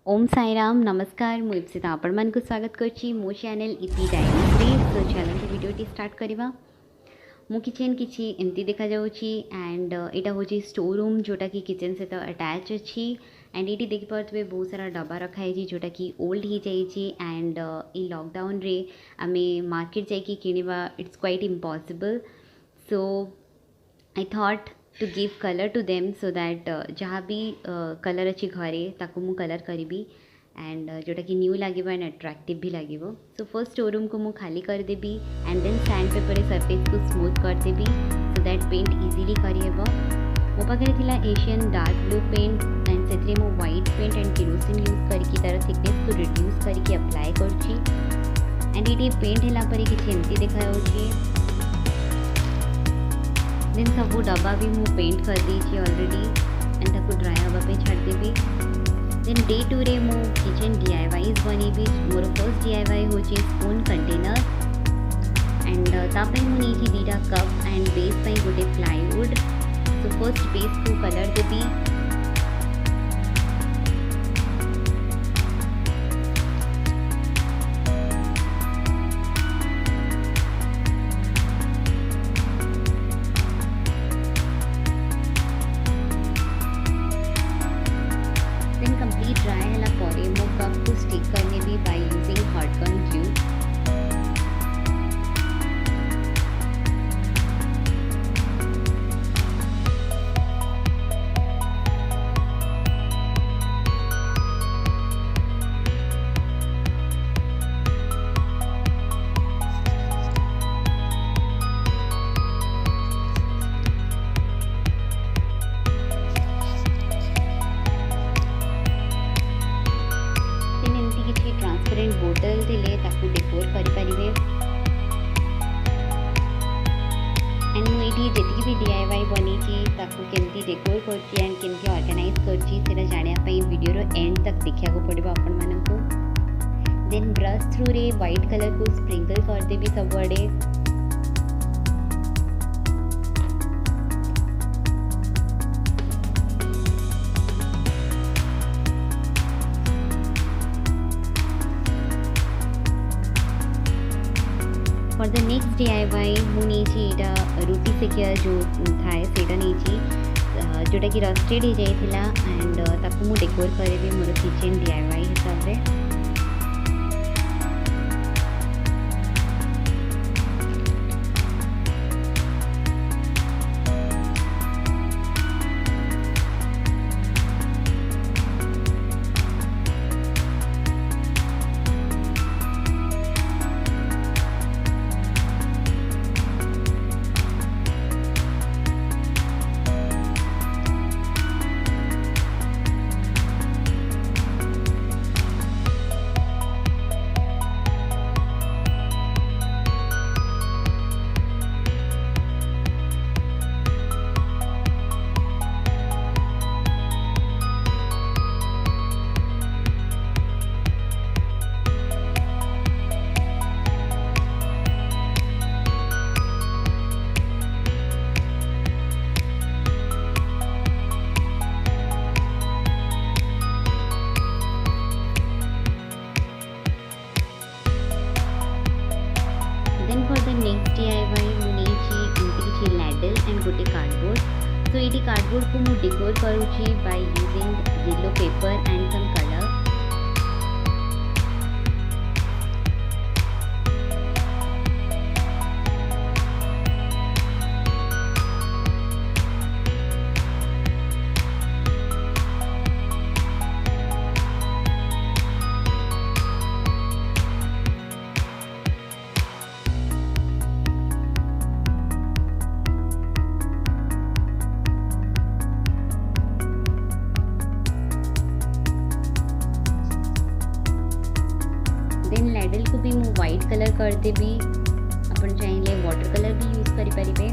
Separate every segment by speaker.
Speaker 1: ओम साईराम नमस्कार मु इप्सिता आपण मानक स्वागत करछि मो चैनल इपी डायरी तो चलते वीडियो स्टार्ट करवा मो किचन किछि एमती देखा जाउछि एंड एटा होछि स्टोर रूम जोटा कि किचन सहित अटैच अछि एंड ये देखि पार्थे बहुत सारा डब्बा रखा है जोटा कि ओल्ड हो जाइए एंड ई लॉकडाउन रे आमे मार्केट जाइए किनिबा it's quite impossible so I thought to give colour to them so that जहाँ भी कलर अच्छी घरे ताको मु कलर करी एंड जोटा कि न्यू लगे एंड अट्रैक्टिव भी लगे। सो फर्स्ट स्टोर रूम को मु खाली करदेवी and then sand paper surface को स्मूथ करदेवी सो दैट पेंट इजीली करहब। मो पाखे थिला Asian dark blue paint and से मु white paint and kerosene use करके तार थिकनेस को रिड्यूस करके अप्लाई करछि एंड ये पेंट है पर किसी एमती देखा देन सब डब्बा भी मु पेंट कर दी ऑलरेडी एंड ताको ड्राई हवा पे छाड़ देवी। देन डे टू रे मु kitchen DIYs बनेबी। More first DIY होची स्पून कंटेनर एंड तापे मु नीची दीटा कप एंड बेस पे गोटे प्लाईवुड। सो फर्स्ट बेस को कलर देबी कंप्लीट ड्राई है परे मो कप को स्टिक करने भी by using hot gun glue. Transparent बोतल दिले ताकू डेकोर करि परिबे एंड मु एठी जेतिकी भी DIY बनीची ताकू केमती डेकोर करची एंड केमती ऑर्गेनाइज करची सेटा जानिया पई वीडियो रो एंड तक देखिया को पड़िबो आपण मानकू। देन ब्रश थ्रू रे व्हाइट कलर को स्प्रिंकल कर देबी सबआडे। फॉर द नेक्स्ट DIY मु नहीं रुटी सेकिया जो थाए सेटा नहीं जोटा कि रस्टेड हो जाइथिला एंड ताकू मु डेकोर करेबी मोर किचन DIY हिसाब रे। फॉर द नेक्स्ट DIY मुझे किसी लैडल एंड गोटे कार्डबोर्ड। सो ये कार्डबोर्ड को मुझे डेकोर करुँची by using yellow paper and some colour. Then ladle को भी मु व्हाइट कलर कर देबी। अपन चाहिए वाटर कलर भी यूज करि परिबे।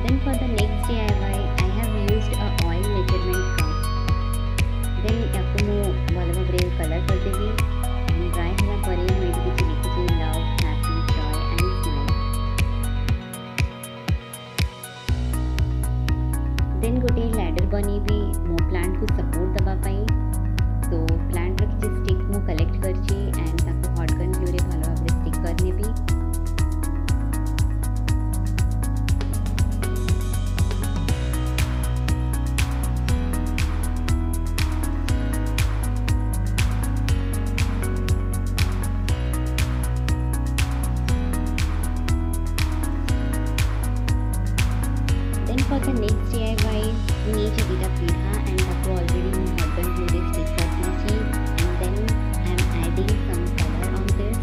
Speaker 1: Then for the next DIY, I have used a oil measurement cup. Then याको मु भल भाव कलर करदेवी एंड ड्राई होला परे मु एठी किछि लिखिछि love happy joy and smile. Then गोटे लैडर बनेबी मो प्लांट को सपोर्ट दबा पाई. तो प्लांट रो किछि स्टिक मु कलेक्ट करछि एंड ताको हॉट गन ग्लू रे भल भाव स्टिक करने भी. For the next DIY, we need to get a pizza and that's already in hot gun glue this stick for and then I'm adding some color on this.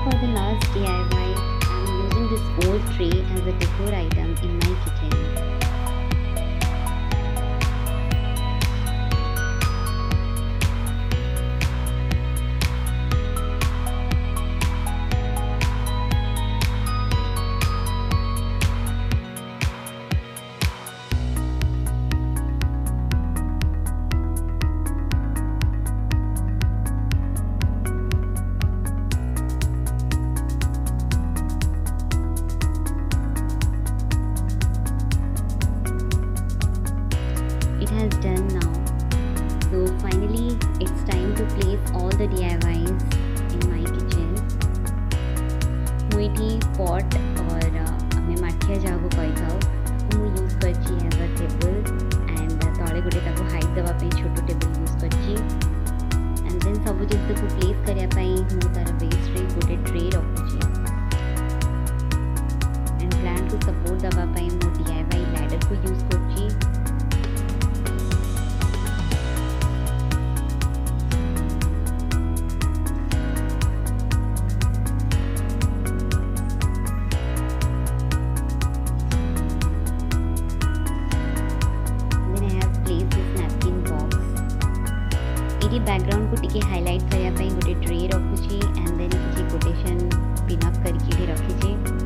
Speaker 1: For the last DIY, I am using this old tray as a decor item in my kitchen. Has done now. So finally it's time to place all the DIYs in my kitchen. मुझे pot और हमें माठिया जागो कही था मु use करची as a table and तले गोटे ताको हाइट देवा पे छोटो टेबल यूज करची एंड देन सब जिंस को प्लेस करिया पई मु तार बेस रे गोटे ट्रे रखुची एंड प्लांट को सपोर्ट देवा पई मु DIY लैडर को यूज करची. बैकग्राउंड को टिके हाईलाइट करने गोटे ट्रे रखुची एंड देन किसी कोटेशन पिन अप करके रखी.